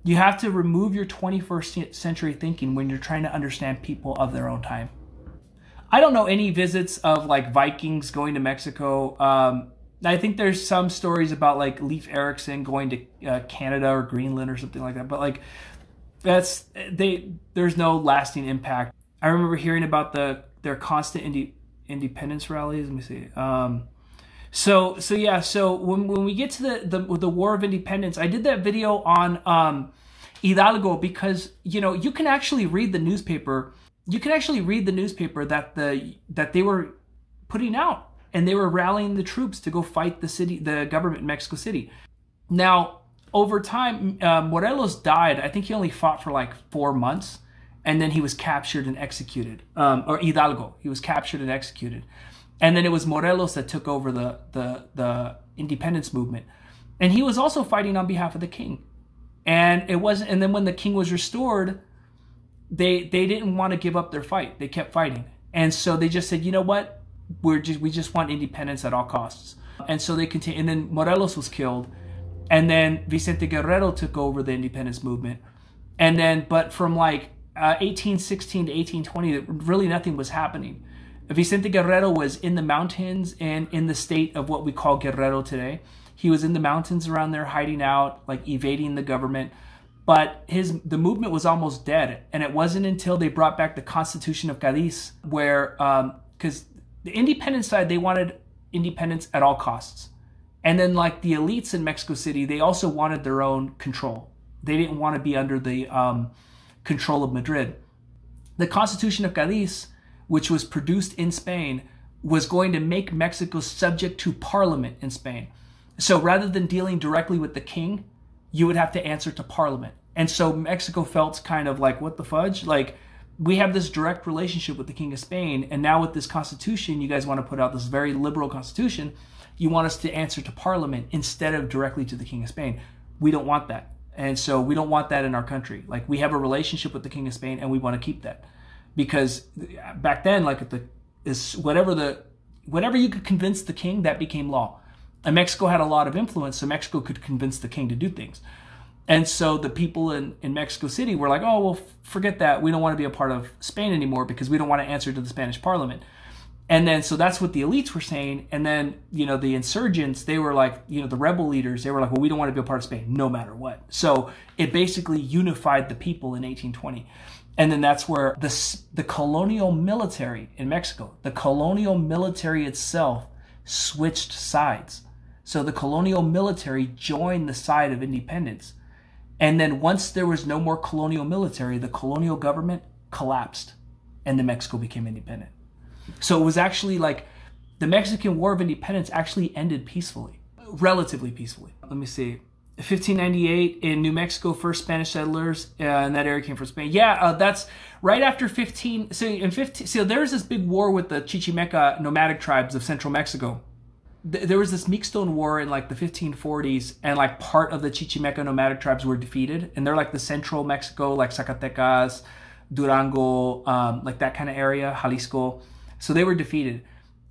You have to remove your 21st century thinking when you're trying to understand people of their own time. I don't know any visits of like Vikings going to Mexico. I think there's some stories about like Leif Erikson going to Canada or Greenland or something like that. But like there's no lasting impact. I remember hearing about their constant independence rallies. Let me see. So when we get to the War of Independence, I did that video on Hidalgo because you can actually read the newspaper. You can actually read the newspaper that they were putting out, and they were rallying the troops to go fight the government in Mexico City. Now, over time, Morelos died. I think he only fought for like 4 months, and then he was captured and executed. Or Hidalgo, he was captured and executed. And then it was Morelos that took over the independence movement. And he was also fighting on behalf of the king. And then when the king was restored, they didn't want to give up their fight. They kept fighting. And so they just said, you know what? We just want independence at all costs. And so they continued. And then Morelos was killed. And then Vicente Guerrero took over the independence movement. And then, but from like 1816 to 1820, really nothing was happening. Vicente Guerrero was in the mountains and in the state of what we call Guerrero today. He was in the mountains around there hiding out, like evading the government. But the movement was almost dead. And it wasn't until they brought back the Constitution of Cadiz where, because the independence side, they wanted independence at all costs. And then like the elites in Mexico City, they also wanted their own control. They didn't want to be under the control of Madrid. The Constitution of Cadiz, which was produced in Spain, was going to make Mexico subject to Parliament in Spain. So rather than dealing directly with the king, you would have to answer to Parliament. And so Mexico felt kind of like, what the fudge? Like, we have this direct relationship with the King of Spain, and now with this constitution, you guys want to put out this very liberal constitution. You want us to answer to Parliament instead of directly to the King of Spain. We don't want that. And so we don't want that in our country. Like, we have a relationship with the King of Spain, and we want to keep that. Because back then, like whatever you could convince the king, that became law. And Mexico had a lot of influence, so Mexico could convince the king to do things. And so the people in Mexico City were like, oh, well, forget that. We don't want to be a part of Spain anymore because we don't want to answer to the Spanish Parliament. And then, so that's what the elites were saying. And then, the insurgents, they were like, the rebel leaders, they were like, well, we don't want to be a part of Spain no matter what. So it basically unified the people in 1820. And then that's where the colonial military in Mexico, the colonial military itself switched sides. So the colonial military joined the side of independence. And then once there was no more colonial military, the colonial government collapsed and then Mexico became independent. So it was actually like the Mexican War of Independence actually ended peacefully, relatively peacefully. Let me see. 1598 in New Mexico, first Spanish settlers in that area came from Spain. Yeah, that's right after 15. So there's this big war with the Chichimeca nomadic tribes of central Mexico. There was this Mixtone War in like the 1540s, and like part of the Chichimeca nomadic tribes were defeated, and they're like the central Mexico, like Zacatecas, Durango, like that kind of area, Jalisco. So they were defeated.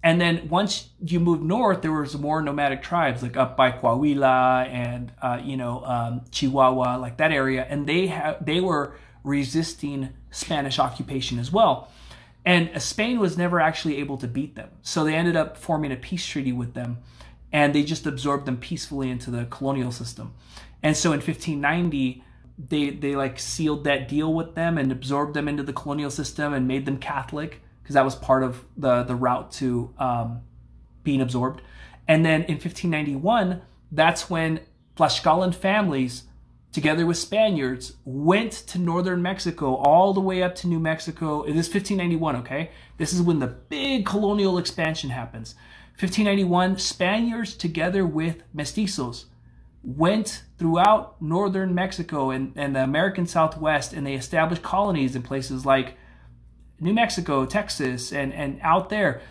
And then once you moved north, there was more nomadic tribes, like up by Coahuila and Chihuahua, like that area, and they were resisting Spanish occupation as well. And Spain was never actually able to beat them, so they ended up forming a peace treaty with them, and they just absorbed them peacefully into the colonial system. And so in 1590, they like sealed that deal with them and absorbed them into the colonial system and made them Catholic, because that was part of the route to being absorbed. And then in 1591, that's when Tlaxcalan families, together with Spaniards, went to northern Mexico, all the way up to New Mexico. It is 1591, okay? This is when the big colonial expansion happens. 1591, Spaniards, together with mestizos, went throughout northern Mexico and the American Southwest, and they established colonies in places like New Mexico, Texas, and out there.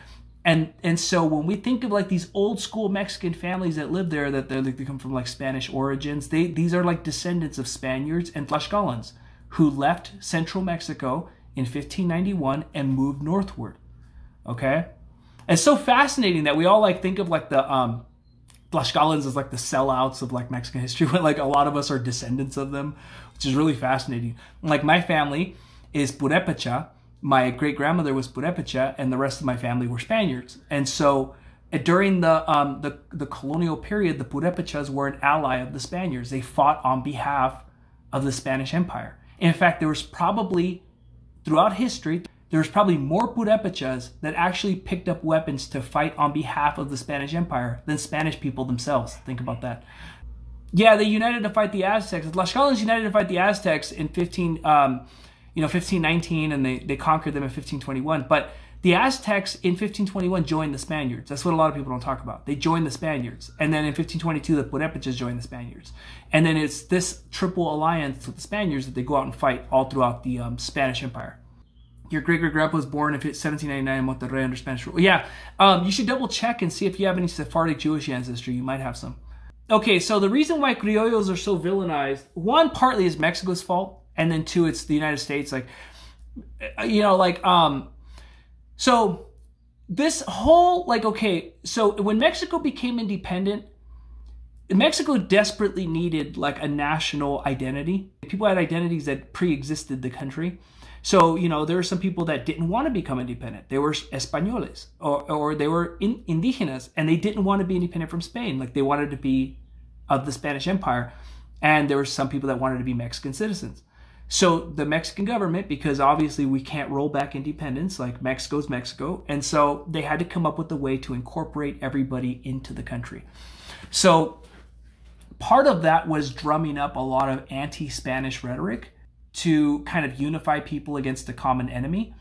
And so when we think of like these old school Mexican families that live there, that they come from like Spanish origins, these are like descendants of Spaniards and Tlaxcalans who left central Mexico in 1591 and moved northward. Okay? It's so fascinating that we all like think of like the Tlaxcalans is like the sellouts of like Mexican history, but like a lot of us are descendants of them, which is really fascinating. Like my family is Purepecha. My great grandmother was Purepecha, and the rest of my family were Spaniards. And so during the colonial period, the Purepechas were an ally of the Spaniards. They fought on behalf of the Spanish Empire. In fact, there was probably throughout history, there was probably more Purepechas that actually picked up weapons to fight on behalf of the Spanish Empire than Spanish people themselves. Think about that. Yeah, they united to fight the Aztecs. The Tlaxcalans united to fight the Aztecs in 1519, and they conquered them in 1521. But the Aztecs in 1521 joined the Spaniards. That's what a lot of people don't talk about. They joined the Spaniards. And then in 1522, the Purepechas joined the Spaniards. And then it's this triple alliance with the Spaniards that they go out and fight all throughout the Spanish Empire. Your great-great-grandpa was born in 1799 in Monterrey under Spanish rule. Yeah, you should double check and see if you have any Sephardic Jewish ancestry. You might have some. Okay, so the reason why criollos are so villainized, one, partly is Mexico's fault, and then two, it's the United States. Like, so this whole, like, okay, so when Mexico became independent, Mexico desperately needed like a national identity. People had identities that pre-existed the country. So, there were some people that didn't want to become independent. They were Españoles or they were indígenas, and they didn't want to be independent from Spain. Like, they wanted to be of the Spanish Empire. And there were some people that wanted to be Mexican citizens. So the Mexican government, because obviously we can't roll back independence, like Mexico's Mexico. And so they had to come up with a way to incorporate everybody into the country. So part of that was drumming up a lot of anti-Spanish rhetoric to kind of unify people against a common enemy.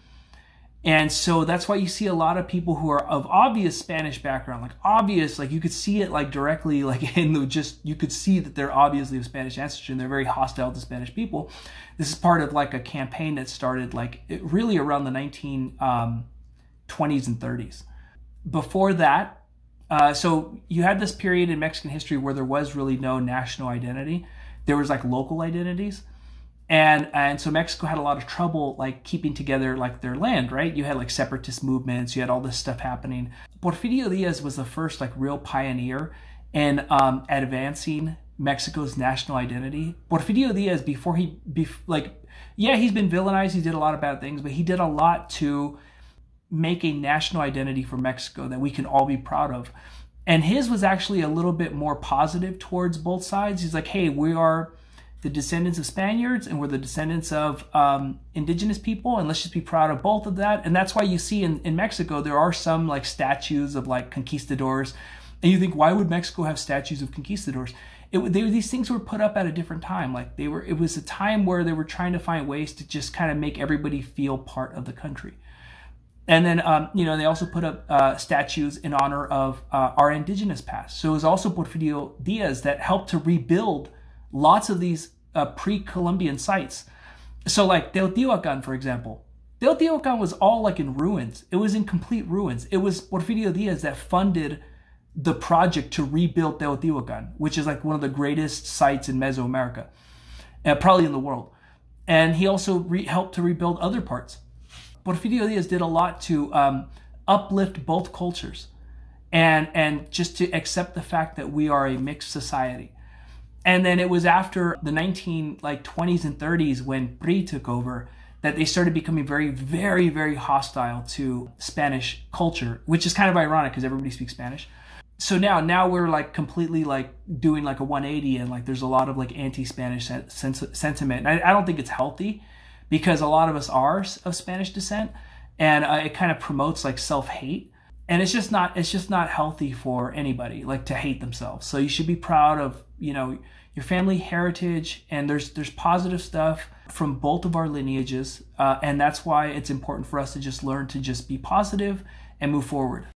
And so that's why you see a lot of people who are of obvious Spanish background, like you could see it like directly, like you could see that they're obviously of Spanish ancestry and they're very hostile to Spanish people. This is part of like a campaign that started really around the 1920s and 30s. Before that, so you had this period in Mexican history where there was really no national identity. There was like local identities. And so Mexico had a lot of trouble like keeping together like their land, right? You had like separatist movements, you had all this stuff happening. Porfirio Diaz was the first like real pioneer in advancing Mexico's national identity. Porfirio Diaz, he's been villainized, he did a lot of bad things, but he did a lot to make a national identity for Mexico that we can all be proud of. And his was actually a little bit more positive towards both sides. He's like, hey, we are the descendants of Spaniards and we're the descendants of indigenous people, and let's just be proud of both of that. And that's why you see in Mexico there are some like statues of like conquistadors, and you think, why would Mexico have statues of conquistadors? These things were put up at a different time. Like it was a time where they were trying to find ways to just kind of make everybody feel part of the country. And then they also put up statues in honor of our indigenous past. So it was also Porfirio Diaz that helped to rebuild lots of these pre-Columbian sites. So like Teotihuacan, for example. Teotihuacan was all like in ruins. It was in complete ruins. It was Porfirio Diaz that funded the project to rebuild Teotihuacan, which is like one of the greatest sites in Mesoamerica, probably in the world. And he also helped to rebuild other parts. Porfirio Diaz did a lot to uplift both cultures and just to accept the fact that we are a mixed society. And then it was after the 1920s and 30s when PRI took over that they started becoming very, very, very hostile to Spanish culture, which is kind of ironic because everybody speaks Spanish. So now we're like completely like doing like a 180, and like there's a lot of like anti-Spanish sentiment. And I don't think it's healthy because a lot of us are of Spanish descent, and it kind of promotes like self-hate. And it's just not healthy for anybody like to hate themselves. So you should be proud of, your family heritage, and there's positive stuff from both of our lineages. And that's why it's important for us to just learn to just be positive and move forward.